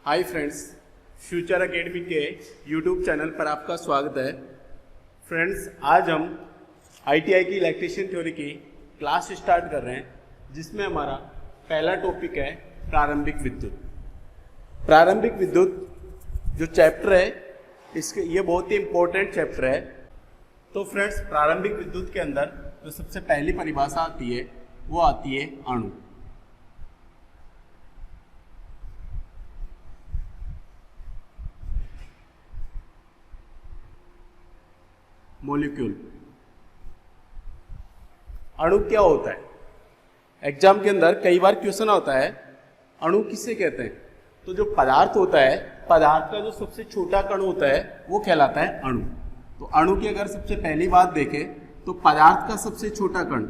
Hi friends, future academy के YouTube channel पर आपका स्वागत है। फ्रेंड्स, आज हम आईटीआई की इलेक्ट्रीशियन थ्योरी की क्लास स्टार्ट कर रहे हैं, जिसमें हमारा पहला टॉपिक है प्रारंभिक विद्युत। प्रारंभिक विद्युत जो चैप्टर है ये बहुत ही इम्पोर्टेंट चैप्टर है। तो फ्रेंड्स, प्रारंभिक विद्युत के अंदर जो सबसे पहली परिभाषा आती है वो आती है अणु। मॉलिक्यूल। अणु क्या होता है? एग्जाम के अंदर कई बार क्वेश्चन होता है अणु किसे कहते हैं। तो जो पदार्थ होता है, पदार्थ का जो सबसे छोटा कण होता है वो कहलाता है अणु। तो अणु की अगर सबसे पहली बात देखें तो पदार्थ का सबसे छोटा कण,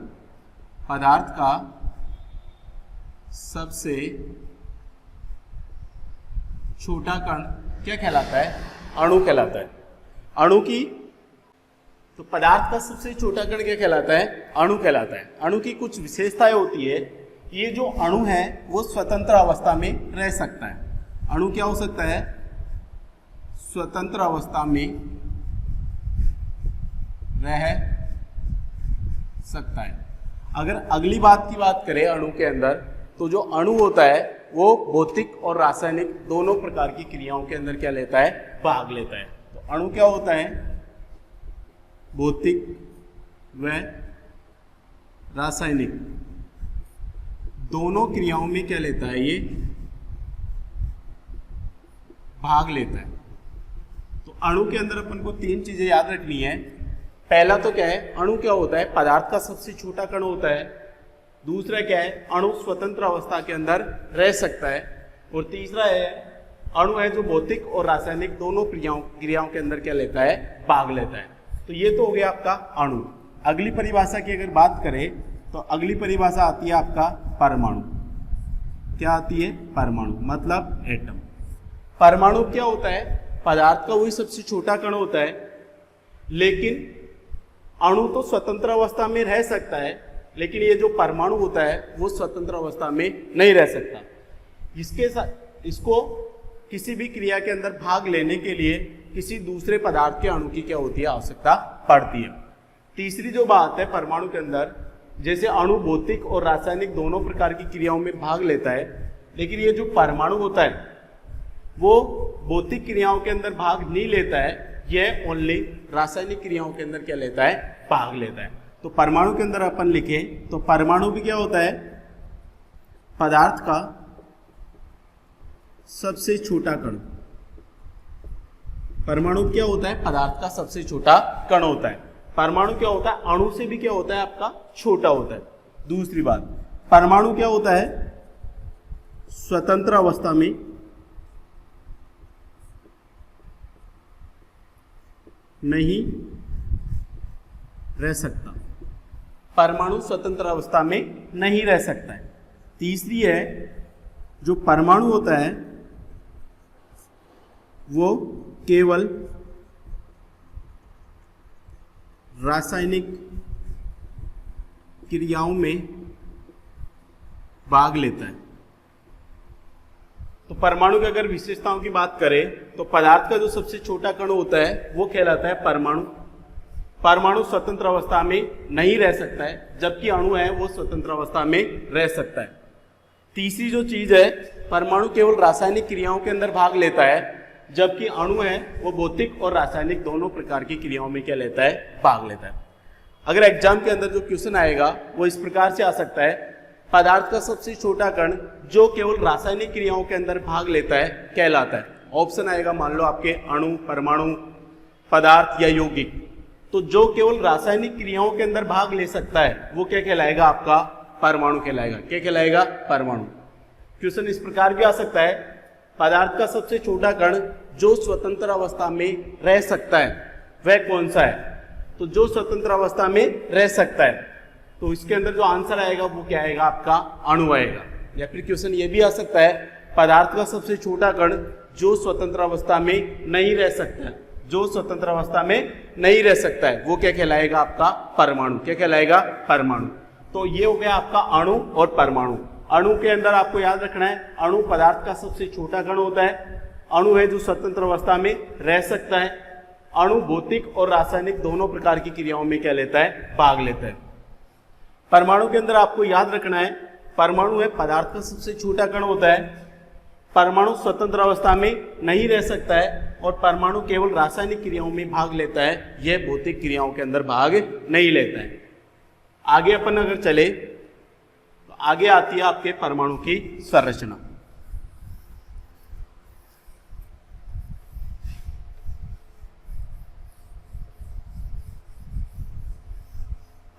पदार्थ का सबसे छोटा कण क्या कहलाता है? अणु कहलाता है। अणु की तो पदार्थ का सबसे छोटा कण क्या कहलाता है? अणु कहलाता है। अणु की कुछ विशेषताएं होती है। ये जो अणु है वो स्वतंत्र अवस्था में रह सकता है। अणु क्या हो सकता है? स्वतंत्र अवस्था में रह सकता है। अगर अगली बात की बात करें अणु के अंदर, तो जो अणु होता है वो भौतिक और रासायनिक दोनों प्रकार की क्रियाओं के अंदर क्या लेता है? भाग लेता है। तो अणु क्या होता है? भौतिक व रासायनिक दोनों क्रियाओं में क्या लेता है? ये भाग लेता है। तो अणु के अंदर अपन को तीन चीजें याद रखनी है। पहला तो क्या है? अणु क्या होता है? पदार्थ का सबसे छोटा कण होता है। दूसरा क्या है? अणु स्वतंत्र अवस्था के अंदर रह सकता है। और तीसरा है अणु है जो भौतिक और रासायनिक दोनों क्रियाओं के अंदर क्या लेता है? भाग लेता है। तो ये तो हो गया आपका अणु। अगली परिभाषा की अगर बात करें तो अगली परिभाषा आती है आपका परमाणु। क्या आती है? परमाणु मतलब एटम। परमाणु क्या होता है? पदार्थ का वही सबसे छोटा कण होता है, लेकिन अणु तो स्वतंत्र अवस्था में रह सकता है, लेकिन ये जो परमाणु होता है वो स्वतंत्र अवस्था में नहीं रह सकता। इसके साथ इसको किसी भी क्रिया के अंदर भाग लेने के लिए किसी दूसरे पदार्थ के अणु की क्या होती है? आवश्यकता पड़ती है। तीसरी जो बात है परमाणु के अंदर, जैसे अणु भौतिक और रासायनिक दोनों प्रकार की क्रियाओं में भाग लेता है, लेकिन ये जो परमाणु होता है वो भौतिक क्रियाओं के अंदर भाग नहीं लेता है। यह ओनली रासायनिक क्रियाओं के अंदर क्या लेता है? भाग लेता है। तो परमाणु के अंदर अपन लिखें तो परमाणु भी क्या होता है? पदार्थ का सबसे छोटा कण। परमाणु क्या होता है? पदार्थ का सबसे छोटा कण होता है। परमाणु क्या होता है? अणु से भी क्या होता है? आपका छोटा होता है। दूसरी बात, परमाणु क्या होता है? स्वतंत्र अवस्था में नहीं रह सकता। परमाणु स्वतंत्र अवस्था में नहीं रह सकता है। तीसरी है, जो परमाणु होता है वो केवल रासायनिक क्रियाओं में भाग लेता है। तो परमाणु की अगर विशेषताओं की बात करें तो पदार्थ का जो सबसे छोटा कण होता है वो कहलाता है परमाणु। परमाणु स्वतंत्र अवस्था में नहीं रह सकता है, जबकि अणु है वो स्वतंत्र अवस्था में रह सकता है। तीसरी जो चीज है, परमाणु केवल रासायनिक क्रियाओं के अंदर भाग लेता है, जबकि अणु है वो भौतिक और रासायनिक दोनों प्रकार की क्रियाओं में क्या लेता है? भाग लेता है। अगर एग्जाम के अंदर जो क्वेश्चन आएगा वो इस प्रकार से आ सकता है, पदार्थ का सबसे छोटा कण जो केवल रासायनिक क्रियाओं के अंदर भाग लेता है कहलाता है। ऑप्शन आएगा, मान लो आपके अणु, परमाणु, पदार्थ या यौगिक। तो जो केवल रासायनिक क्रियाओं के अंदर भाग ले सकता है वो क्या कहलाएगा? आपका परमाणु कहलाएगा। क्या कहलाएगा? परमाणु। क्वेश्चन इस प्रकार भी आ सकता है, पदार्थ का सबसे छोटा कण जो स्वतंत्र अवस्था में रह सकता है वह कौन सा है? तो जो स्वतंत्र अवस्था में रह सकता है, तो इसके अंदर जो आंसर आएगा वो क्या आएगा? आपका अणु आएगा। या फिर क्वेश्चन ये भी आ सकता है, पदार्थ का सबसे छोटा कण जो स्वतंत्र अवस्था में नहीं रह सकता है, जो स्वतंत्र अवस्था में नहीं रह सकता है वो क्या कहलाएगा? आपका परमाणु। क्या कहलाएगा? परमाणु। तो ये हो गया आपका अणु और परमाणु। अणु के अंदर आपको याद रखना है, अणु पदार्थ का सबसे छोटा कण होता है। अणु है जो स्वतंत्र अवस्था में रह सकता है। अणु भौतिक और रासायनिक दोनों प्रकार की क्रियाओं में क्या लेता है, भाग लेता है। परमाणु के अंदर आपको याद रखना है, परमाणु है पदार्थ का सबसे छोटा कण होता है। परमाणु स्वतंत्र अवस्था में नहीं रह सकता है और परमाणु केवल रासायनिक क्रियाओं में भाग लेता है, यह भौतिक क्रियाओं के अंदर भाग नहीं लेता है। आगे अपन अगर चले तो आगे आती है आपके परमाणु की संरचना।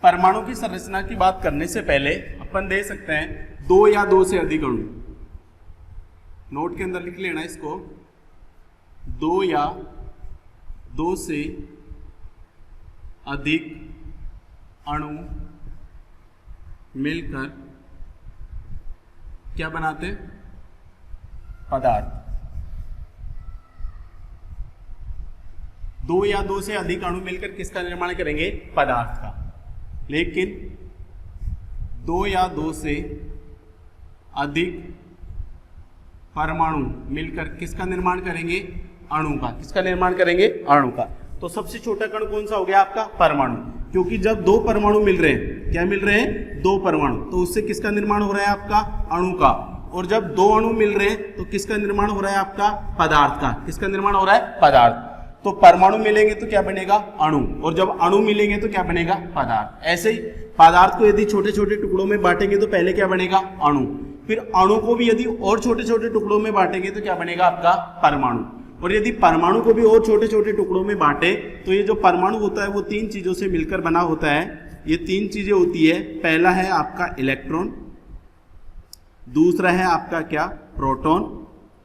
परमाणु की संरचना की बात करने से पहले अपन दे सकते हैं 2 या 2 से अधिक अणु। नोट के अंदर लिख लेना इसको, 2 या 2 से अधिक अणु मिलकर क्या बनाते हैं, पदार्थ। 2 या 2 से अधिक अणु मिलकर किसका निर्माण करेंगे, पदार्थ का। लेकिन 2 या 2 से अधिक परमाणु मिलकर किसका निर्माण करेंगे, अणु का। किसका निर्माण करेंगे, अणु का। तो सबसे छोटा कण कौन सा हो गया आपका, परमाणु, क्योंकि जब 2 परमाणु मिल रहे हैं, क्या मिल रहे हैं, 2 परमाणु, तो उससे किसका निर्माण हो रहा है आपका, अणु का। और जब 2 अणु मिल रहे हैं तो किसका निर्माण हो रहा है आपका, पदार्थ का। किसका निर्माण हो रहा है, पदार्थ। तो परमाणु मिलेंगे तो क्या बनेगा, अणु, और जब अणु मिलेंगे तो क्या बनेगा, पदार्थ। ऐसे ही पदार्थ को यदि छोटे छोटे टुकड़ों में बांटेंगे तो पहले क्या बनेगा, अणु। फिर अणु को भी यदि और छोटे छोटे टुकड़ों में बांटेंगे तो क्या बनेगा आपका, परमाणु। और यदि परमाणु को भी और छोटे छोटे टुकड़ों में बांटे तो ये जो परमाणु होता है वो 3 चीजों से मिलकर बना होता है। ये 3 चीजें होती है, पहला है आपका इलेक्ट्रॉन, दूसरा है आपका क्या, प्रोटॉन,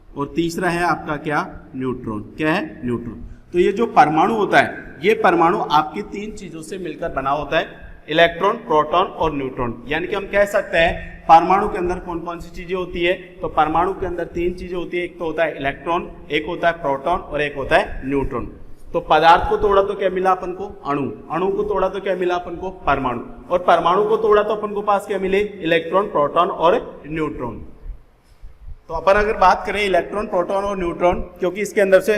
और तीसरा है आपका क्या, न्यूट्रॉन। क्या है, न्यूट्रॉन। तो ये जो परमाणु होता है, ये परमाणु आपकी 3 चीजों से मिलकर बना होता है, इलेक्ट्रॉन, प्रोटॉन और न्यूट्रॉन। यानी कि हम कह सकते हैं परमाणु के अंदर कौन कौन सी चीजें होती है, तो परमाणु के अंदर 3 चीजें होती है। एक तो होता है इलेक्ट्रॉन, एक होता है प्रोटॉन और एक होता है न्यूट्रॉन। तो पदार्थ को तोड़ा तो क्या मिला अपन को, अणु, अणु को तोड़ा तो क्या मिला अपन को, परमाणु, और परमाणु को तोड़ा तो अपन को पास क्या मिले, इलेक्ट्रॉन, प्रोटॉन और न्यूट्रॉन। तो अपन अगर बात करें इलेक्ट्रॉन, प्रोटॉन और न्यूट्रॉन, क्योंकि इसके अंदर से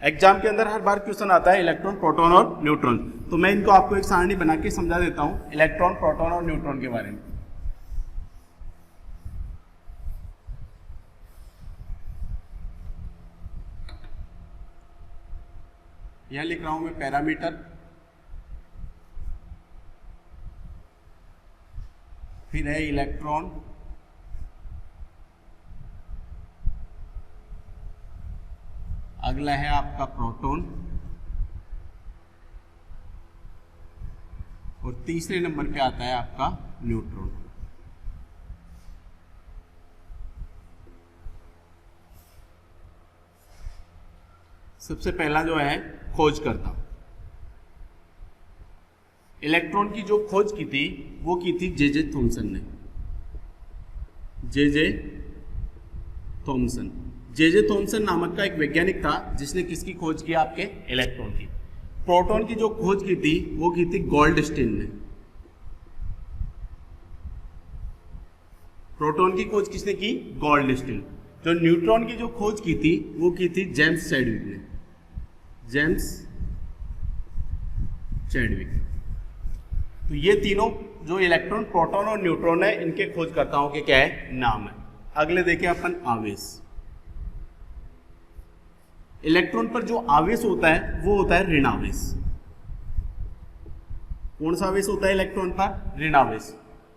एग्जाम के अंदर हर बार क्वेश्चन आता है इलेक्ट्रॉन, प्रोटॉन और न्यूट्रॉन, तो मैं इनको आपको एक सारणी बना के समझा देता हूं इलेक्ट्रॉन, प्रोटॉन और न्यूट्रॉन के बारे में। यहां लिख रहा हूं मैं पैरामीटर, फिर है इलेक्ट्रॉन, अगला है आपका प्रोटॉन, और तीसरे नंबर पे आता है आपका न्यूट्रॉन। सबसे पहला जो है खोजकर्ता, इलेक्ट्रॉन की जो खोज की थी वो की थी जे थॉमसन ने। जे थॉमसन, जे थॉमसन नामक का एक वैज्ञानिक था जिसने किसकी खोज की, आपके इलेक्ट्रॉन की। प्रोटॉन की जो खोज की थी वो की थी गोल्डस्टीन ने। प्रोटॉन की खोज किसने की, गोल्डस्टीन। जो न्यूट्रॉन की जो खोज की थी वो की थी जेम्स चैडविक ने, जेम्स चैडविक। तो ये तीनों जो इलेक्ट्रॉन, प्रोटॉन और न्यूट्रॉन है, इनके खोजकर्ताओं के क्या है, नाम है। अगले देखें अपन आवेश। इलेक्ट्रॉन पर जो आवेश होता है वो होता है ऋणावेश। कौन सा आवेश होता है इलेक्ट्रॉन पर, ऋणावेश।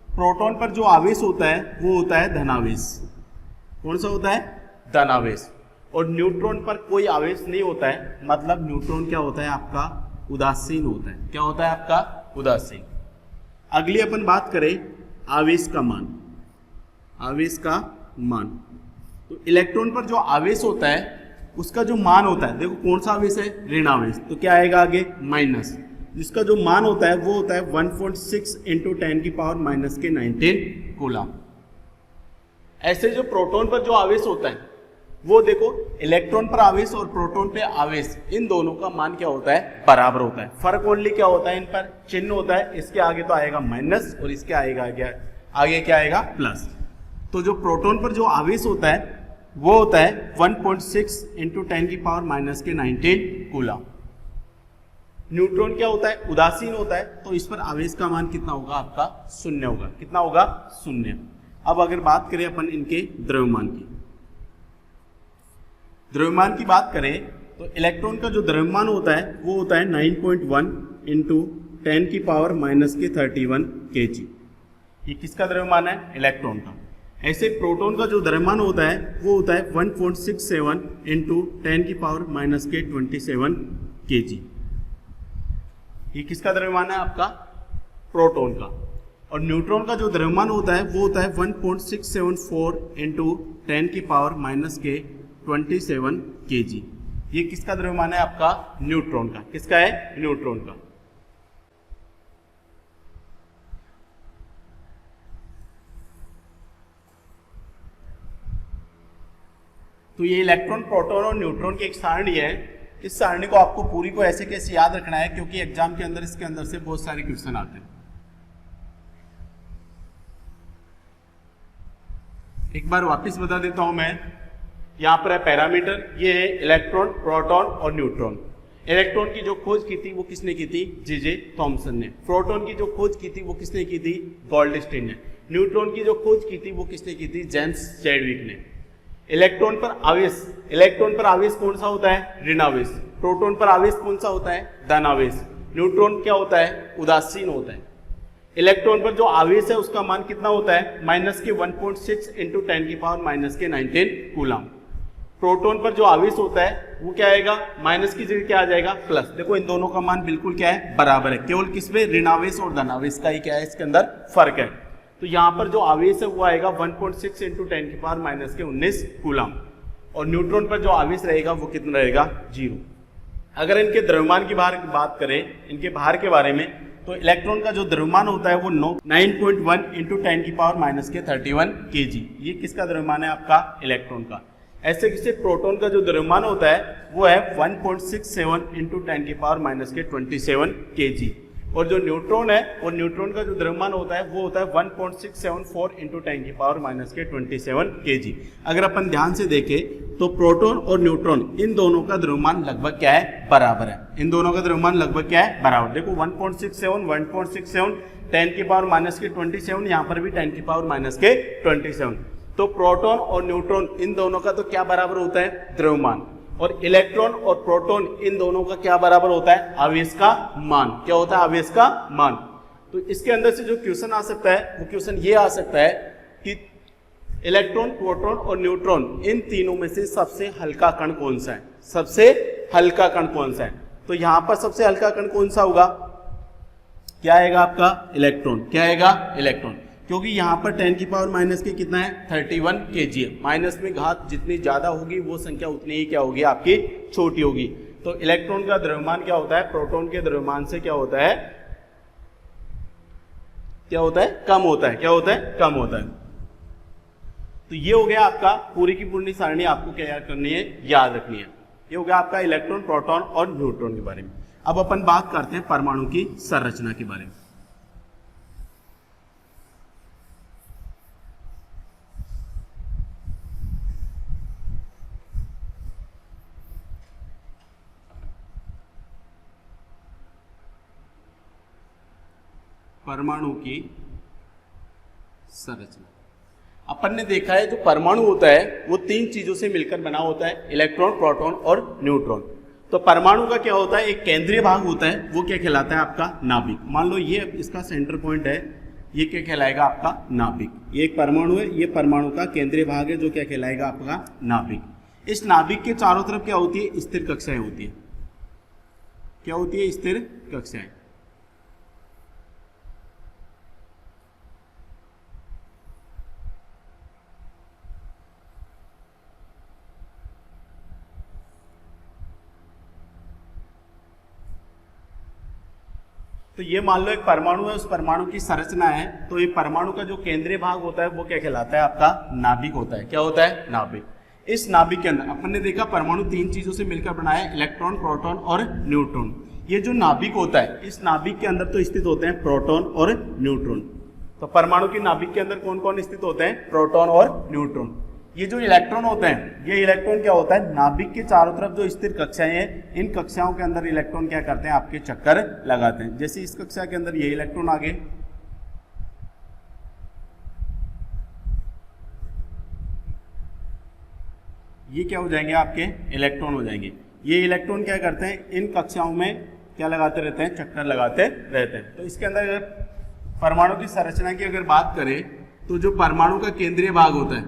प्रोटॉन पर जो आवेश होता है वो होता है धनावेश। कौन सा होता है, धनावेश। और न्यूट्रॉन पर कोई आवेश नहीं होता है, मतलब न्यूट्रॉन क्या होता है आपका, उदासीन होता है। क्या होता है आपका, उदासीन। अगली अपन बात करें आवेश का मान, आवेश का मान। तो इलेक्ट्रॉन पर जो आवेश होता है उसका जो मान होता है, देखो कौन सा आवेश है, ऋणावेश, तो क्या आएगा आगे, माइनस। जिसका जो मान होता है वो होता है 1.6 × 10⁻⁻⁹ कूलम। ऐसे जो प्रोटॉन पर जो आवेश होता है वो देखो, इलेक्ट्रॉन पर आवेश और प्रोटॉन पे आवेश, इन दोनों का मान क्या होता है, बराबर होता है। फर्क ओनली क्या होता है, इन पर चिन्ह होता है। इसके आगे तो आएगा माइनस और इसके आएगा आगे क्या आएगा प्लस। तो जो प्रोटॉन पर जो आवेश होता है वो होता है 1.6 इंटू 10 की पावर माइनस के 19 कूलम। न्यूट्रॉन क्या होता है, उदासीन होता है, तो इस पर आवेश का मान कितना होगा आपका, शून्य होगा। कितना होगा, शून्य। अब अगर बात करें अपन इनके द्रव्यमान की, द्रव्यमान की बात करें तो इलेक्ट्रॉन का जो द्रव्यमान होता है वो होता है 9.1 इंटू 10 की पावर माइनस के 31 kg। ये किसका द्रव्यमान है, इलेक्ट्रॉन का। ऐसे प्रोटॉन का जो द्रव्यमान होता है वो होता है 1.67 इंटू 10 की पावर माइनस के 27 kg। ये किसका द्रव्यमान है आपका, प्रोटॉन का। और न्यूट्रॉन का जो द्रव्यमान होता है वो होता है 1.674 इंटू 10 की पावर माइनस के 27 kg। ये किसका द्रव्यमान है आपका, न्यूट्रॉन का। किसका है, न्यूट्रॉन का। तो ये इलेक्ट्रॉन, प्रोटॉन और न्यूट्रॉन की एक सारणी है। इस सारणी को आपको पूरी को ऐसे कैसे याद रखना है, क्योंकि एग्जाम के अंदर इसके अंदर से बहुत सारे क्वेश्चन आते हैं। एक बार वापस बता देता हूं मैं। यहाँ पर है पैरामीटर, ये है इलेक्ट्रॉन, प्रोटॉन और न्यूट्रॉन। इलेक्ट्रॉन की जो खोज की थी वो किसने की थी, जे थॉमसन ने। प्रोटॉन की जो खोज की थी वो किसने की थी, गोल्डस्टीन ने। न्यूट्रॉन की जो खोज की थी वो किसने की थी, जेम्स चैडविक ने। इलेक्ट्रॉन पर आवेश, इलेक्ट्रॉन पर आवेश कौन सा होता है, ऋण आवेश। प्रोटॉन पर आवेश कौन सा होता है, धन आवेश। न्यूट्रॉन क्या होता है, उदासीन होता है। इलेक्ट्रॉन पर जो आवेश है उसका मान कितना होता है, माइनस के 1.6 इंटू 10 की पावर माइनस के 19 कूलम। प्रोटॉन पर जो आवेश होता है वो क्या आएगा, माइनस की जगह क्या आ जाएगा, प्लस। देखो इन दोनों का मान बिल्कुल क्या है, बराबर है। केवल किसमें, ऋणावेश और धनावेश का ही क्या है इसके अंदर फर्क है। तो यहाँ पर जो आवेश है वो आएगा 1.6 इंटू 10 की पावर माइनस के 19 कूलम। और न्यूट्रॉन पर जो आवेश रहेगा वो कितना रहेगा, 0। अगर इनके द्रव्यमान की बात करें, इनके भार के बारे में, तो इलेक्ट्रॉन का जो द्रव्यमान होता है वो 9.1 इंटू 10 की पावर माइनस के 31 kg। ये किसका द्रव्यमान है आपका, इलेक्ट्रॉन का। ऐसे किसी प्रोटॉन का जो द्रव्यमान होता है वो है 1.67 इंटू 10 की पावर माइनस के 27 kg। और जो न्यूट्रॉन है, और न्यूट्रॉन का जो द्रव्यमान होता है वो होता है 1.674 इंटू 10 की पावर माइनस के 27 kg। अगर अपन ध्यान से देखें तो प्रोटॉन और न्यूट्रॉन इन दोनों का द्रव्यमान लगभग क्या है, बराबर है। इन दोनों का द्रव्यमान लगभग क्या है, बराबर। देखो 1.67 10 की पावर माइनस के 27, यहाँ पर भी 10 की पावर माइनस के 27। तो प्रोटॉन और न्यूट्रॉन इन दोनों का तो क्या बराबर होता है, द्रव्यमान। और इलेक्ट्रॉन और प्रोटॉन इन दोनों का क्या बराबर होता है, आवेश का मान। क्या होता है, आवेश का मान। तो इसके अंदर से जो क्वेश्चन आ सकता है वो क्वेश्चन ये आ सकता है कि इलेक्ट्रॉन, प्रोटॉन और न्यूट्रॉन इन तीनों में से सबसे हल्का कण कौन सा है, सबसे हल्का कण कौन सा है। तो यहां पर सबसे हल्का कण कौन सा होगा, क्या आएगा आपका, इलेक्ट्रॉन। क्या आएगा, इलेक्ट्रॉन। क्योंकि यहाँ पर 10 की पावर माइनस के कितना है, 31 kg है। माइनस में घात जितनी ज्यादा होगी वो संख्या उतनी ही क्या होगी, आपकी छोटी होगी। तो इलेक्ट्रॉन का द्रव्यमान क्या होता है, प्रोटॉन के द्रव्यमान से क्या होता है, क्या होता है, कम होता है। क्या होता है, कम होता है। तो ये हो गया आपका, पूरी की पूरी सारणी आपको क्या करनी है, याद रखनी है। ये हो गया आपका इलेक्ट्रॉन, प्रोटॉन और न्यूट्रॉन के बारे में। अब अपन बात करते हैं परमाणु की संरचना के बारे में। परमाणु की संरचना। अपन ने देखा है जो परमाणु होता है वो 3 चीजों से मिलकर बना होता है, इलेक्ट्रॉन, प्रोटॉन और न्यूट्रॉन। तो परमाणु का क्या होता है, एक केंद्रीय भाग होता है, वो क्या कहलाता है आपका, नाभिक। मान लो ये इसका सेंटर पॉइंट है, ये क्या कहलाएगा आपका, नाभिक। ये एक परमाणु है, ये परमाणु का केंद्रीय भाग है जो क्या कहलाएगा आपका, नाभिक। इस नाभिक के चारों तरफ क्या होती है, स्थिर कक्षाएं होती है। क्या होती है, स्थिर कक्षाएं। तो ये मान लो एक परमाणु है, उस परमाणु की संरचना है। तो ये परमाणु का जो केंद्रीय भाग होता है वो क्या कहलाता है आपका, नाभिक होता है। क्या होता है, नाभिक। इस नाभिक के अंदर अपन ने देखा परमाणु 3 चीजों से मिलकर बना है, इलेक्ट्रॉन, प्रोटॉन और न्यूट्रॉन। ये जो नाभिक होता है, इस नाभिक के अंदर तो स्थित होते हैं प्रोटॉन और न्यूट्रॉन। तो परमाणु की नाभिक के अंदर कौन कौन स्थित होते हैं? प्रोटॉन और न्यूट्रॉन। ये जो इलेक्ट्रॉन होते हैं, ये इलेक्ट्रॉन क्या होता है? नाभिक के चारों तरफ जो स्थिर कक्षाएं हैं, इन कक्षाओं के अंदर इलेक्ट्रॉन क्या करते हैं? आपके चक्कर लगाते हैं। जैसे इस कक्षा के अंदर ये इलेक्ट्रॉन आ गए, ये क्या हो जाएंगे? आपके इलेक्ट्रॉन हो जाएंगे। ये इलेक्ट्रॉन क्या करते हैं? इन कक्षाओं में क्या लगाते रहते हैं? चक्कर लगाते रहते हैं। तो इसके अंदर अगर परमाणु की संरचना की अगर बात करें तो जो परमाणु का केंद्रीय भाग होता है,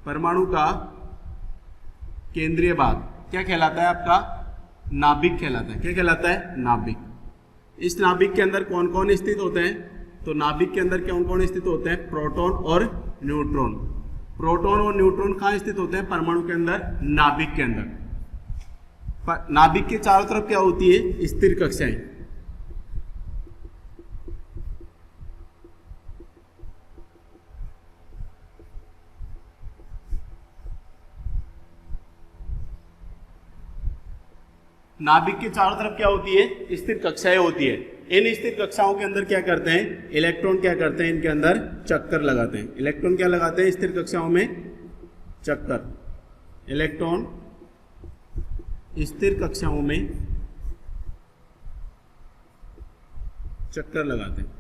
परमाणु का केंद्रीय भाग क्या कहलाता है? आपका नाभिक कहलाता है। क्या कहलाता है? नाभिक। इस नाभिक के अंदर कौन कौन स्थित होते हैं? तो नाभिक के अंदर कौन कौन स्थित होते हैं? प्रोटॉन और न्यूट्रॉन। प्रोटॉन और न्यूट्रॉन कहाँ स्थित होते हैं? परमाणु के अंदर, नाभिक के अंदर। नाभिक के चारों तरफ क्या होती है? स्थिर कक्षाएं। नाभिक के चारों तरफ क्या होती है? स्थिर कक्षाएं होती है। इन स्थिर कक्षाओं के अंदर क्या करते हैं? इलेक्ट्रॉन क्या करते हैं? इनके अंदर चक्कर लगाते हैं। इलेक्ट्रॉन क्या लगाते हैं? स्थिर कक्षाओं में चक्कर। इलेक्ट्रॉन स्थिर कक्षाओं में चक्कर लगाते हैं।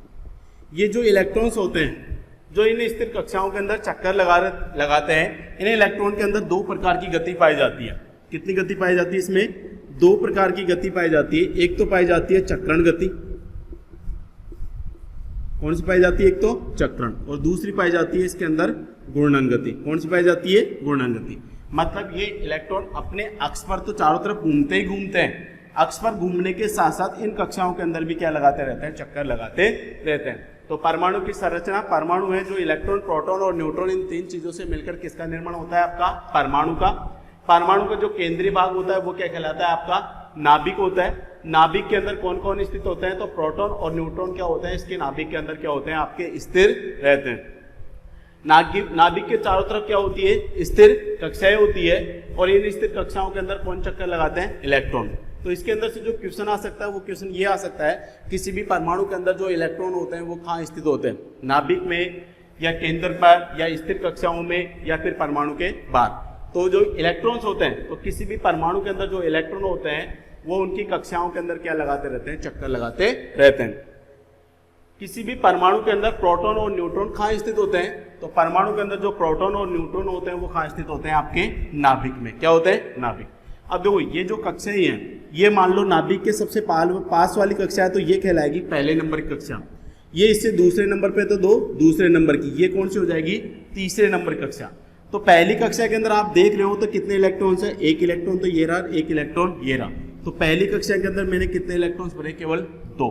ये जो इलेक्ट्रॉन्स होते हैं, जो इन स्थिर कक्षाओं के अंदर चक्कर लगाते हैं, इन इलेक्ट्रॉन के अंदर दो प्रकार की गति पाई जाती है। कितनी गति पाई जाती है? इसमें दो प्रकार की गति पाई जाती है। एक तो पाई जाती है चक्रण गति। कौन सी पाई जाती है? एक तो चक्रण, और दूसरी पाई जाती है इसके अंदर घूर्णन गति। कौन सी पाई जाती है? घूर्णन गति। मतलब ये इलेक्ट्रॉन अपने अक्ष पर तो चारों तरफ घूमते ही घूमते हैं, अक्ष पर घूमने के साथ साथ इन कक्षाओं के अंदर भी क्या लगाते रहते हैं? चक्कर लगाते रहते हैं। तो परमाणु की संरचना, परमाणु है जो इलेक्ट्रॉन, प्रोटॉन और न्यूट्रॉन, इन तीन चीजों से मिलकर किसका निर्माण होता है? आपका परमाणु का। परमाणु का जो केंद्रीय भाग होता है वो क्या कहलाता है? आपका नाभिक होता है। नाभिक के अंदर कौन कौन स्थित होते हैं? तो प्रोटॉन और न्यूट्रॉन क्या होते हैं? इसके नाभिक के अंदर क्या होते हैं? आपके स्थिर रहते हैं। नाभिक के चारों तरफ क्या होती है? स्थिर कक्षाएं होती है, और इन स्थिर कक्षाओं के अंदर कौन चक्कर लगाते हैं? इलेक्ट्रॉन। तो इसके अंदर से जो क्वेश्चन आ सकता है वो क्वेश्चन ये आ सकता है, किसी भी परमाणु के अंदर जो इलेक्ट्रॉन होते हैं वो कहाँ स्थित होते हैं? नाभिक में, या केंद्र पर, या स्थिर कक्षाओं में, या फिर परमाणु के बाहर। तो जो इलेक्ट्रॉन्स होते हैं, तो किसी भी परमाणु के अंदर जो इलेक्ट्रॉन होते हैं वो उनकी कक्षाओं के अंदर क्या लगाते रहते हैं? चक्कर लगाते रहते हैं। किसी भी परमाणु के अंदर प्रोटॉन और न्यूट्रॉन कहाँ स्थित होते हैं? तो परमाणु के अंदर जो प्रोटॉन और न्यूट्रॉन होते हैं वो कहाँ स्थित होते हैं? आपके नाभिक में। क्या होते हैं? नाभिक। अब देखो ये जो कक्षाएं हैं, ये मान लो नाभिक के सबसे पास वाली कक्षा है तो ये कहलाएगी पहले नंबर की कक्षा। ये इससे दूसरे नंबर पे तो दो दूसरे नंबर की, ये कौन सी हो जाएगी? तीसरे नंबर कक्षा। तो पहली कक्षा के अंदर आप देख रहे हो तो कितने इलेक्ट्रॉन्स है? एक इलेक्ट्रॉन तो ये रहा, एक इलेक्ट्रॉन ये रहा। तो पहली कक्षा के अंदर मैंने कितने इलेक्ट्रॉन्स भरे? केवल दो।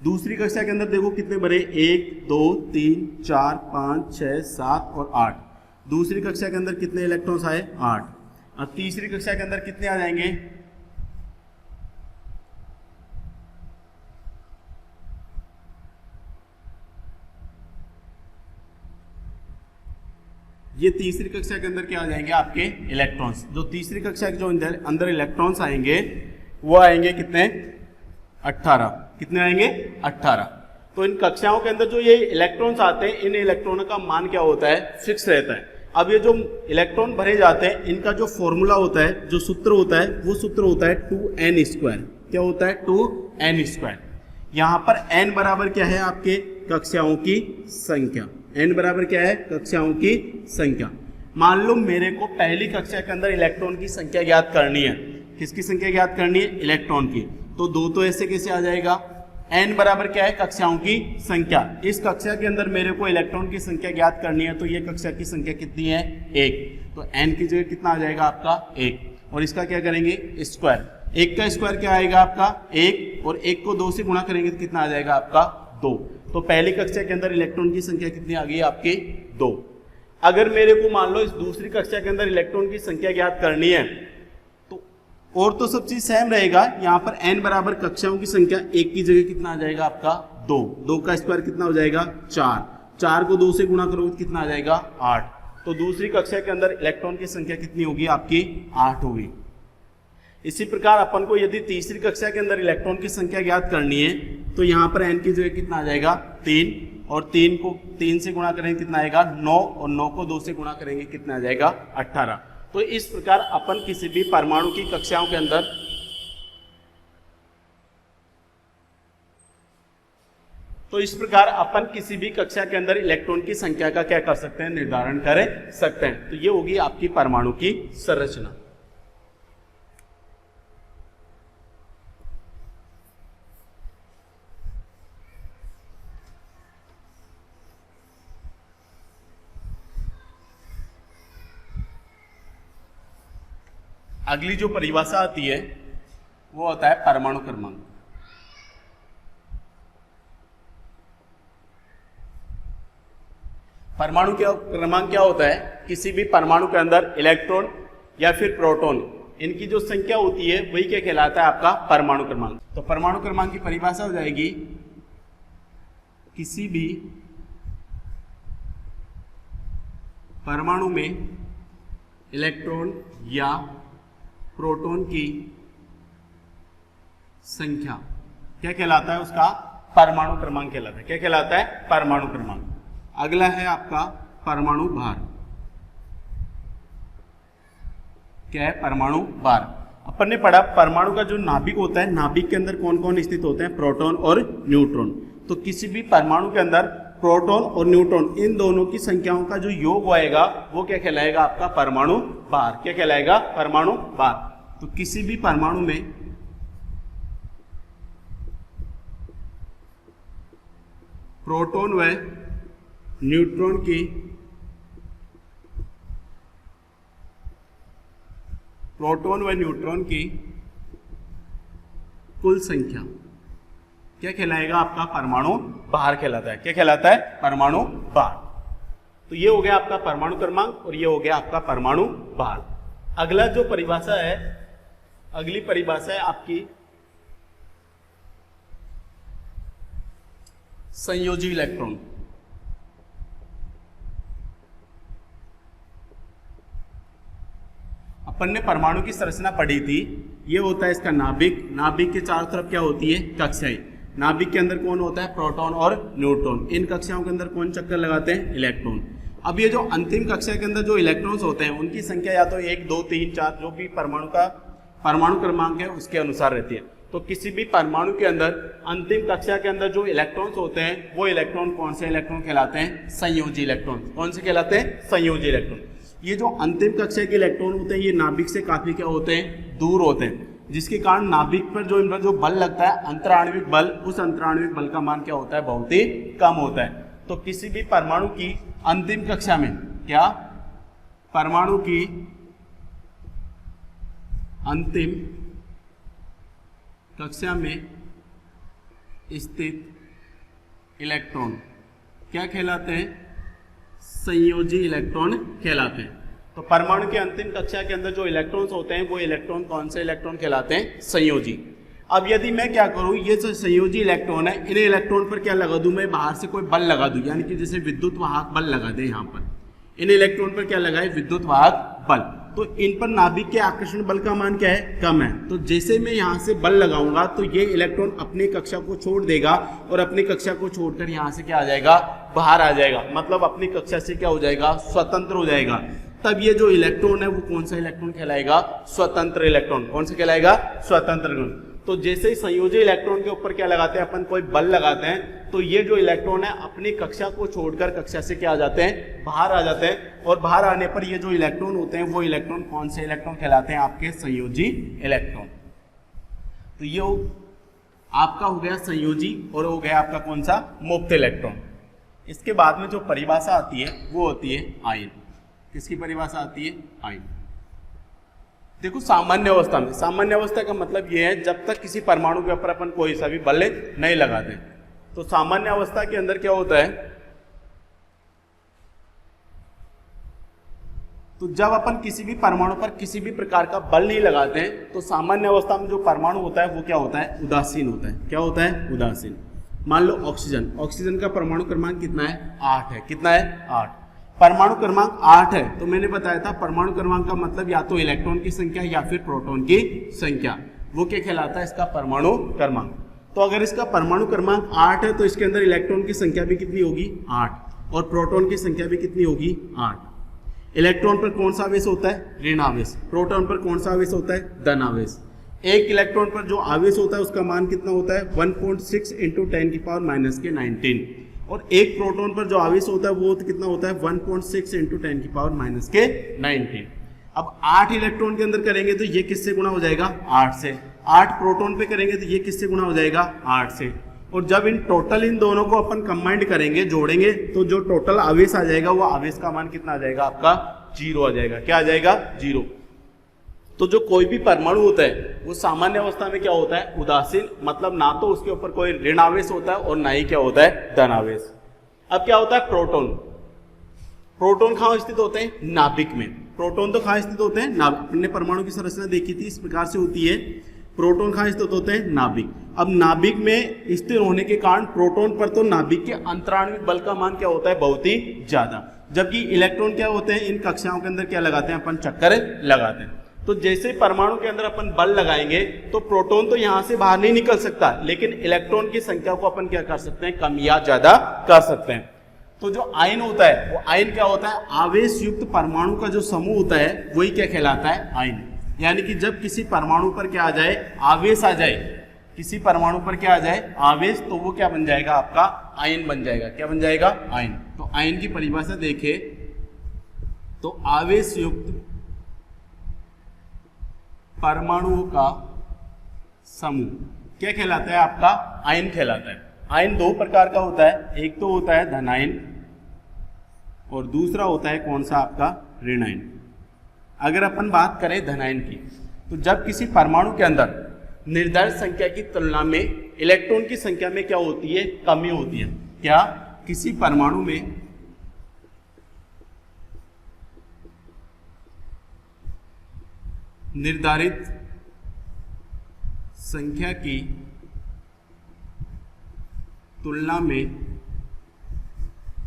दूसरी कक्षा के अंदर देखो कितने भरे? 1 2 3 4 5 6 7 और 8। दूसरी कक्षा के अंदर कितने इलेक्ट्रॉन्स आए? 8। अब तीसरी कक्षा के अंदर कितने आ जाएंगे? ये तीसरी कक्षा के अंदर क्या आ जाएंगे? आपके इलेक्ट्रॉन्स। जो तीसरी कक्षा के जो अंदर इलेक्ट्रॉन्स आएंगे वो आएंगे कितने? 18। कितने आएंगे? 18। तो इन कक्षाओं के अंदर जो ये इलेक्ट्रॉन्स आते हैं, इन इलेक्ट्रॉनों का मान क्या होता है? फिक्स रहता है। अब ये जो इलेक्ट्रॉन भरे जाते हैं, इनका जो फॉर्मूला होता है, जो सूत्र होता है, वो सूत्र होता है 2n²। क्या होता है? 2n²। यहाँ पर n बराबर क्या है? आपके कक्षाओं की संख्या। n बराबर क्या है? कक्षाओं की संख्या। मान लो मेरे को पहली कक्षा के अंदर इलेक्ट्रॉन की संख्या ज्ञात करनी है। किसकी संख्या ज्ञात करनी है? इलेक्ट्रॉन की। तो दो तो ऐसे कैसे आ जाएगा? n बराबर क्या है? कक्षाओं की संख्या। इस कक्षा के अंदर मेरे को इलेक्ट्रॉन की संख्या ज्ञात करनी है, तो ये कक्षा की संख्या कितनी है? 1। तो n की जगह कितना आ जाएगा? आपका 1। और इसका क्या करेंगे? स्क्वायर। 1 का स्क्वायर क्या आएगा? आपका 1। और 1 को 2 से गुणा करेंगे तो कितना आ जाएगा? आपका 2। तो पहली कक्षा के अंदर इलेक्ट्रॉन की संख्या कितनी आ गई? आपकी 2। अगर मेरे को मान लो इस दूसरी कक्षा के अंदर इलेक्ट्रॉन की संख्या ज्ञात करनी है, तो और तो सब चीज सेम रहेगा। यहाँ पर n बराबर कक्षाओं की संख्या 1 की जगह कितना आ जाएगा? आपका 2। 2 का स्क्वायर कितना हो जाएगा? 4। 4 को 2 से गुणा करोगे तो कितना आ जाएगा? 8। तो दूसरी कक्षा के अंदर इलेक्ट्रॉन की संख्या कितनी होगी? आपकी 8 होगी। इसी प्रकार अपन को यदि तीसरी कक्षा के अंदर इलेक्ट्रॉन की संख्या ज्ञात करनी है तो यहाँ पर n की जगह कितना आ जाएगा 3, और 3 को 3 से गुणा करेंगे कितना आएगा 9, और 9 को 2 से गुणा करेंगे कितना आ जाएगा 18। तो इस प्रकार अपन किसी भी परमाणु की कक्षाओं के अंदर किसी भी कक्षा के अंदर इलेक्ट्रॉन की संख्या का क्या कर सकते हैं, निर्धारण कर सकते हैं। तो ये होगी आपकी परमाणु की संरचना। अगली जो परिभाषा आती है वो होता है परमाणु क्रमांक। परमाणु क्रमांक क्या होता है, किसी भी परमाणु के अंदर इलेक्ट्रॉन या फिर प्रोटॉन इनकी जो संख्या होती है वही क्या कहलाता है, आपका परमाणु क्रमांक। तो परमाणु क्रमांक की परिभाषा हो जाएगी किसी भी परमाणु में इलेक्ट्रॉन या प्रोटॉन की संख्या क्या कहलाता है, उसका परमाणु क्रमांक कहलाता है। क्या कहलाता है, परमाणु क्रमांक। अगला है आपका परमाणु भार। क्या है, परमाणु भार। अपन ने पढ़ा परमाणु का जो नाभिक होता है, नाभिक के अंदर कौन कौन स्थित होते हैं, प्रोटॉन और न्यूट्रॉन। तो किसी भी परमाणु के अंदर प्रोटॉन और न्यूट्रॉन इन दोनों की संख्याओं का जो योग होएगा वो क्या कहलाएगा, आपका परमाणु भार। क्या कहलाएगा, परमाणु भार। तो किसी भी परमाणु में प्रोटॉन व न्यूट्रॉन की कुल संख्या क्या कहलाएगा, आपका परमाणु भार कहलाता है। क्या कहलाता है, परमाणु भार। तो ये हो गया आपका परमाणु क्रमांक और ये हो गया आपका परमाणु भार। अगला जो परिभाषा है, अगली परिभाषा है आपकी संयोजी इलेक्ट्रॉन। अपन ने परमाणु की संरचना पढ़ी थी। ये होता है इसका नाभिक। नाभिक के चारों तरफ क्या होती है, कक्षाएं। नाभिक के अंदर कौन होता है, प्रोटॉन और न्यूट्रॉन। इन कक्षाओं के अंदर कौन चक्कर लगाते हैं, इलेक्ट्रॉन। अब ये जो अंतिम कक्षा के अंदर जो इलेक्ट्रॉन्स होते हैं उनकी संख्या या तो 1, 2, 3, 4 जो भी परमाणु का परमाणु क्रमांक है उसके अनुसार रहती है। तो किसी भी परमाणु के अंदर अंतिम कक्षा के अंदर जो इलेक्ट्रॉन्स होते हैं वो इलेक्ट्रॉन कौन से इलेक्ट्रॉन कहलाते हैं, संयोजी इलेक्ट्रॉन। कौन से कहलाते हैं, संयोजी इलेक्ट्रॉन। ये जो अंतिम कक्षा के इलेक्ट्रॉन होते हैं ये नाभिक से काफी क्या होते हैं, दूर होते हैं, जिसके कारण नाभिक पर जो इनका जो बल लगता है अंतराण्विक बल, उस अंतराण्विक बल का मान क्या होता है, बहुत ही कम होता है। तो किसी भी परमाणु की अंतिम कक्षा में क्या, परमाणु की अंतिम कक्षा में स्थित इलेक्ट्रॉन क्या कहलाते हैं, संयोजी इलेक्ट्रॉन कहलाते हैं। तो परमाणु के अंतिम कक्षा के अंदर जो इलेक्ट्रॉन्स होते हैं वो इलेक्ट्रॉन कौन से इलेक्ट्रॉन कहलाते हैं, संयोजी। अब यदि मैं क्या करूं, ये जो संयोजी इलेक्ट्रॉन है इन्हें इलेक्ट्रॉन पर क्या लगा दूं, मैं बाहर से कोई बल लगा दूं, यानी कि जैसे विद्युत वाहक बल लगा दे। यहाँ पर इन इलेक्ट्रॉन पर क्या लगाए, विद्युत वाहक बल। तो इन पर नाभिक के आकर्षण बल का मान क्या है, कम है। तो जैसे मैं यहाँ से बल लगाऊंगा तो ये इलेक्ट्रॉन अपनी कक्षा को छोड़ देगा और अपनी कक्षा को छोड़कर यहाँ से क्या आ जाएगा, बाहर आ जाएगा। मतलब अपनी कक्षा से क्या हो जाएगा, स्वतंत्र हो जाएगा। तब ये जो इलेक्ट्रॉन है वो कौन सा इलेक्ट्रॉन कहलाएगा, स्वतंत्र इलेक्ट्रॉन। कौन सा कहलाएगा, स्वतंत्र इलेक्ट्रॉन। तो जैसे ही संयोजी इलेक्ट्रॉन के ऊपर क्या लगाते हैं अपन, कोई बल लगाते हैं, तो ये जो इलेक्ट्रॉन है अपनी कक्षा को छोड़कर कक्षा से क्या आ जाते हैं, बाहर आ जाते हैं। और बाहर आने पर ये जो इलेक्ट्रॉन होते हैं वो इलेक्ट्रॉन कौन से इलेक्ट्रॉन कहलाते हैं, आपके संयोजी इलेक्ट्रॉन। तो ये आपका हो गया संयोजी और हो गया आपका कौन सा, मुक्त इलेक्ट्रॉन। इसके बाद में जो परिभाषा आती है वो होती है आयन। किसकी परिभाषा आती है, आयन। देखो सामान्य अवस्था में, सामान्य अवस्था का मतलब ये है जब तक किसी परमाणु के ऊपर अपन कोई सा भी बल नहीं लगाते। तो सामान्य अवस्था के अंदर क्या होता है, तो जब अपन किसी भी परमाणु पर किसी भी प्रकार का बल नहीं लगाते हैं तो सामान्य अवस्था में जो परमाणु होता है वो क्या होता है, उदासीन होता है। क्या होता है, उदासीन। मान लो ऑक्सीजन, ऑक्सीजन का परमाणु क्रमांक कितना है, 8 है। कितना है, 8। परमाणु क्रमांक 8 है, तो मैंने बताया था परमाणु क्रमांक का मतलब या तो इलेक्ट्रॉन की संख्या या फिर प्रोटॉन की संख्या, वो क्या कहलाता है, इसका परमाणु क्रमांक। तो अगर इसका परमाणु क्रमांक 8 है तो इसके अंदर इलेक्ट्रॉन की संख्या भी कितनी होगी, 8, और प्रोटॉन की संख्या भी कितनी होगी, 8। इलेक्ट्रॉन पर कौन सा आवेश होता है, ऋण आवेश। प्रोटॉन पर कौन सा आवेश होता है, धन आवेश। एक इलेक्ट्रॉन पर जो आवेश होता है उसका मान कितना होता है, 1.6 × 10⁻⁻19, और एक प्रोटॉन पर जो आवेश होता है वो कितना होता है, 1.6 × 10⁻⁻19। अब 8 इलेक्ट्रॉन के अंदर करेंगे तो ये किससे गुणा हो जाएगा, 8 से। 8 प्रोटॉन पे करेंगे तो ये किससे गुणा हो जाएगा, 8 से। और जब इन टोटल इन दोनों को अपन कंबाइंड करेंगे, जोड़ेंगे, तो जो टोटल आवेश आ जाएगा वो आवेश का मान कितना आ जाएगा, आपका 0 आ जाएगा। क्या आ जाएगा, 0। तो जो कोई भी परमाणु होता है वो सामान्य अवस्था में क्या होता है, उदासीन, मतलब ना तो उसके ऊपर कोई ऋण आवेश होता है और ना ही क्या होता है, धन आवेश। अब क्या होता है, प्रोटॉन। प्रोटॉन कहाँ स्थित होते हैं, नाभिक में। प्रोटॉन तो कहाँ स्थित होते हैं, नाभिक। हमने परमाणु की संरचना देखी थी, इस प्रकार से होती है। प्रोटॉन कहाँ स्थित होते हैं, नाभिक। अब नाभिक में स्थिर होने के कारण प्रोटॉन पर तो नाभिक के अंतराण्विक बल का मान क्या होता है, बहुत ही ज्यादा, जबकि इलेक्ट्रॉन क्या होते हैं, इन कक्षाओं के अंदर क्या लगाते हैं अपन, चक्कर लगाते हैं। तो जैसे परमाणु के अंदर अपन बल लगाएंगे तो प्रोटॉन तो यहां से बाहर नहीं निकल सकता, लेकिन इलेक्ट्रॉन की संख्या को अपन क्या कर सकते हैं, कम या ज्यादा कर सकते हैं। तो जो आयन होता है वो आयन क्या होता है, आवेश युक्त परमाणु का जो समूह होता है वही क्या कहलाता है, आयन। यानी कि जब किसी परमाणु पर क्या आ जाए, आवेश आ जाए, किसी परमाणु पर क्या आ जाए, आवेश, तो वो क्या बन जाएगा, आपका आयन बन जाएगा। क्या बन जाएगा, आयन। तो आयन की परिभाषा देखें तो आवेश युक्त परमाणुओं का समूह क्या कहलाता है, आपका आयन कहलाता है। आयन दो प्रकार का होता है, एक तो होता है धनायन और दूसरा होता है कौन सा, आपका ऋणायन। अगर अपन बात करें धनायन की, तो जब किसी परमाणु के अंदर निर्धारित संख्या की तुलना में इलेक्ट्रॉन की संख्या में क्या होती है, कमी होती है। क्या, किसी परमाणु में निर्धारित संख्या की तुलना में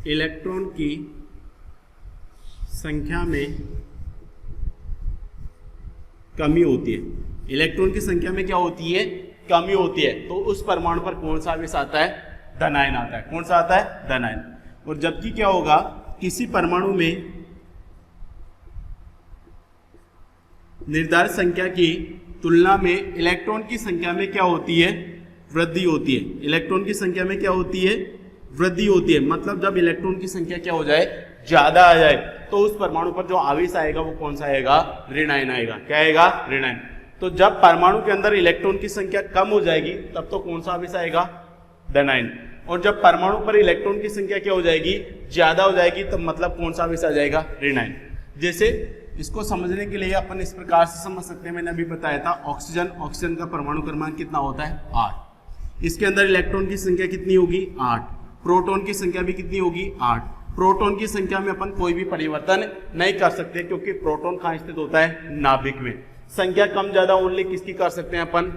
इलेक्ट्रॉन की संख्या में कमी होती है। इलेक्ट्रॉन की संख्या में क्या होती है, कमी होती है। तो उस परमाणु पर कौन सा आवेश आता है, धनायन आता है। कौन सा आता है, धनायन। और जबकि क्या होगा, किसी परमाणु में निर्धारित संख्या की तुलना में इलेक्ट्रॉन की संख्या में क्या होती है, वृद्धि होती है। इलेक्ट्रॉन की संख्या में क्या होती है, वृद्धि होती है। मतलब जब इलेक्ट्रॉन की संख्या क्या हो जाए, ज्यादा आ जाए, तो उस परमाणु पर जो आवेश आएगा वो कौन सा आएगा, ऋणायन आएगा। क्या आएगा, ऋणायन। तो जब परमाणु के अंदर इलेक्ट्रॉन की संख्या कम हो जाएगी तब तो कौन सा आवेश आएगा, धनायन। और जब परमाणु पर इलेक्ट्रॉन की संख्या क्या हो जाएगी, ज्यादा हो जाएगी, तब मतलब कौन सा आवेश आ जाएगा, ऋणायन। जैसे इसको समझने के लिए अपन इस प्रकार से समझ सकते हैं, मैंने अभी बताया था ऑक्सीजन। ऑक्सीजन का परमाणु क्रमांक कितना होता है, 8। इसके अंदर इलेक्ट्रॉन की संख्या कितनी होगी, 8। प्रोटॉन की संख्या भी कितनी होगी, 8। प्रोटॉन की संख्या में अपन कोई भी परिवर्तन नहीं कर सकते, क्योंकि प्रोटॉन कहाँ स्थित होता है, नाभिक में। संख्या कम ज्यादा ओनली किसकी कर सकते हैं अपन,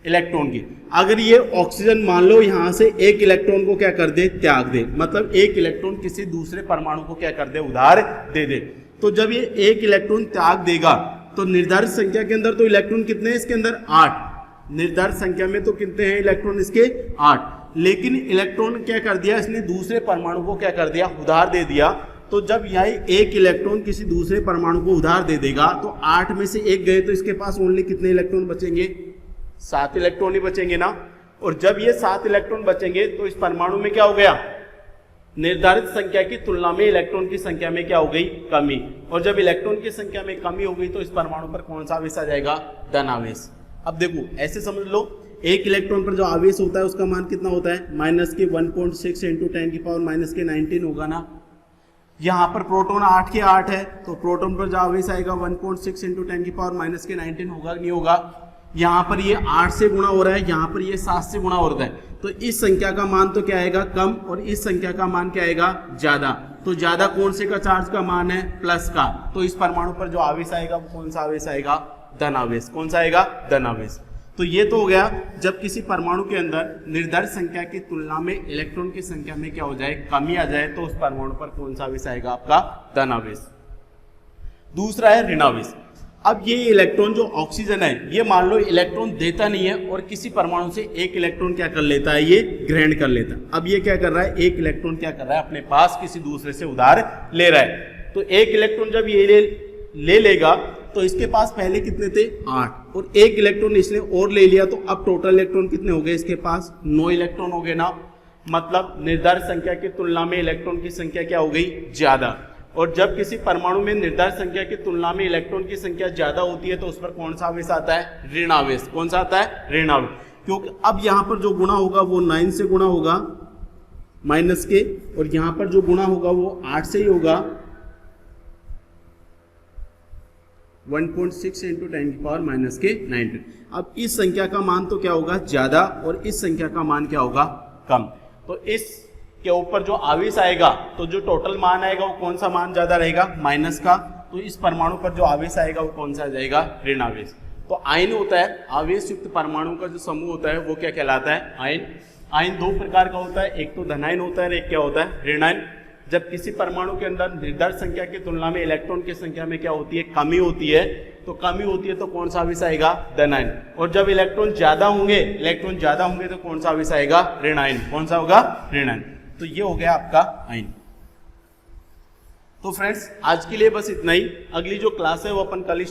इलेक्ट्रॉन की। अगर ये ऑक्सीजन मान लो यहां से एक इलेक्ट्रॉन को क्या कर दे, त्याग दे, मतलब एक इलेक्ट्रॉन किसी दूसरे परमाणु को क्या कर दे, उधार दे दे। तो जब ये एक इलेक्ट्रॉन त्याग देगा तो निर्धारित संख्या के अंदर तो इलेक्ट्रॉन कितने हैं, इसके अंदर 8। निर्धारित संख्या में तो कितने हैं इलेक्ट्रॉन, इसके 8। लेकिन इलेक्ट्रॉन क्या कर दिया, इसने दूसरे परमाणु को क्या कर दिया, उधार दे दिया। तो जब यही एक इलेक्ट्रॉन किसी दूसरे परमाणु को उधार दे देगा तो 8 में से एक गए तो इसके पास ओनली कितने इलेक्ट्रॉन बचेंगे, 7 इलेक्ट्रॉन ही बचेंगे ना। और जब ये 7 इलेक्ट्रॉन बचेंगे तो इस परमाणु में क्या हो गया, निर्धारित संख्या की तुलना में इलेक्ट्रॉन की संख्या में क्या हो गई, कमी। और जब इलेक्ट्रॉन की संख्या में कमी हो गई तो इस परमाणु पर कौन सा आवेश आ जाएगा, धन आवेश। अब देखो ऐसे समझ लो, एक इलेक्ट्रॉन पर जो आवेश होता है उसका मान कितना होता है, -1.6 × 10⁻⁻19 होगा ना। यहाँ पर प्रोटॉन 8 के 8 है, तो प्रोटॉन पर जो आवेश आएगा 1.6 × 10⁻⁻19 होगा, नहीं होगा। यहाँ पर ये 8 से गुणा हो रहा है, यहाँ पर ये 7 से गुणा हो रहा है। तो इस संख्या का मान तो क्या आएगा, कम, और इस संख्या का मान क्या आएगा, ज्यादा। तो ज्यादा कौन से का चार्ज का मान है, प्लस का। तो इस परमाणु पर जो आवेश आएगा वो कौन सा आवेश आएगा, धन आवेश। कौन सा आएगा, धन आवेश। तो ये तो हो गया जब किसी परमाणु के अंदर निर्धारित संख्या की तुलना में इलेक्ट्रॉन की संख्या में क्या हो जाए, कमी आ जाए, तो उस परमाणु पर कौन सा आवेश आएगा, आपका धन आवेश। दूसरा है ऋण आवेश। अब ये इलेक्ट्रॉन जो ऑक्सीजन है, ये मान लो इलेक्ट्रॉन देता नहीं है और किसी परमाणु से एक इलेक्ट्रॉन क्या कर लेता है, ये ग्रहण कर लेता है। अब ये क्या कर रहा है, एक इलेक्ट्रॉन क्या कर रहा है, अपने पास किसी दूसरे से उधार ले रहा है। तो एक इलेक्ट्रॉन जब ये ले लेगा तो इसके पास पहले कितने थे, 8, और एक इलेक्ट्रॉन इसने और ले लिया, तो अब टोटल इलेक्ट्रॉन कितने हो गए, इसके पास 9 इलेक्ट्रॉन हो गए ना। मतलब निर्धारित संख्या की तुलना में इलेक्ट्रॉन की संख्या क्या हो गई, ज्यादा। और जब किसी परमाणु में निर्धारित संख्या की तुलना में इलेक्ट्रॉन की संख्या ज्यादा होती है तो उस पर कौन सा आवेश आता है, ऋण आवेश। कौन सा आता है, ऋण आवेश। क्योंकि अब यहां पर जो गुणा होगा वो 9 से गुणा होगा माइनस के, और यहां पर जो गुणा होगा वो 8 से ही होगा, 1.6 इंटू 10 की पावर माइनस के 19। अब इस संख्या का मान तो क्या होगा, ज्यादा, और इस संख्या का मान क्या होगा, कम। तो इस के ऊपर जो आवेश आएगा, तो जो टोटल मान आएगा वो कौन सा मान ज्यादा रहेगा, माइनस का। तो इस परमाणु पर जो आवेश आएगा वो कौन सा आ जाएगा, ऋण आवेश। तो आयन होता है, आवेश युक्त परमाणु का जो समूह होता है वो क्या कहलाता है, आयन। आयन दो प्रकार का होता है, एक तो धनायन होता है और एक क्या होता है, ऋणायन। जब किसी परमाणु के अंदर निर्धारित संख्या की तुलना में इलेक्ट्रॉन की संख्या में क्या होती है, कमी होती है, तो कमी होती है तो कौन सा आवेश आएगा, धनायन। और जब इलेक्ट्रॉन ज्यादा होंगे तो कौन सा आवेश आएगा, ऋणायन। कौन सा होगा, ऋणायन। तो ये हो गया आपका आयन। तो फ्रेंड्स आज के लिए बस इतना ही। अगली जो क्लास है वो अपन कल